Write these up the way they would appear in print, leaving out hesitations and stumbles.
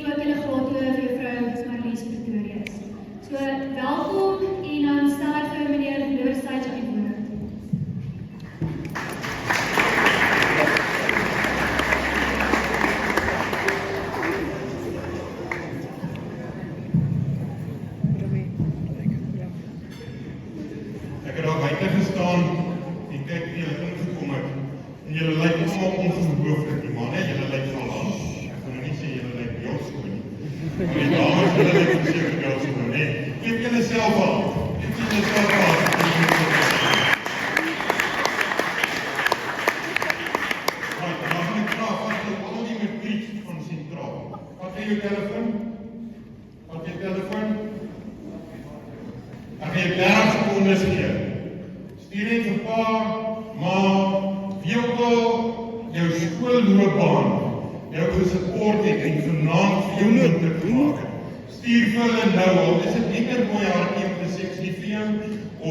ook hulle grotto vir juffrou Marlies Pretorius. So, welkom en dan stel ek vir meneer Loerstage aan die woord. Ek het daar buite gestaan en kyk hoe julle ingekom het. En julle lyk allemaal ongelooflik, die manne, julle lyk galant. Ek gaan nou nie sê julle lyk beeldskoon nie. Maar die dames, julle lyk verseker beeldskoon, nee. Klip julle self aan. Klip julle self aan. Right, dan gaan ek vraag, wat jy al die matriek van Sentraal. Wat jy jou telefoon? Wat jy telefoon? Ek gaan jou 30 secondes gee. Stuur net vir pa, ma, wie ook al jou skoolloopbaan jou gesupport het en vanaand vir jou moontlik gemaak het. Stuur vir hulle nou al, is dit nie meer mooi hartjie om te sê ek lief vir jou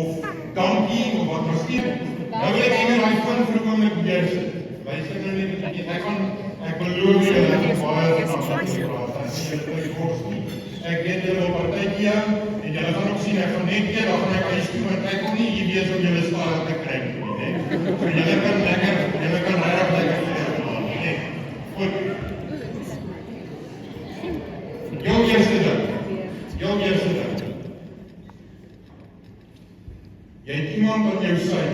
of dankie of wat maar stuur. Nou wil ek nie meer die van vir 'n oomblik weer sit. Wys ek nou net 'n bietjie. Ek beloof julle ek het baie vanaand praat. Ek weet julle op partytjie en julle gaan ook sien, ek gaan net keer, dan gaan ek huis toe, want ek wil nie hier wees om julle stadig te kry nie, hè. So julle kan lekker, julle kan regtig lekker vanaand, hè. Goed. Jou eerste ding. Jy het iemand aan jou sy,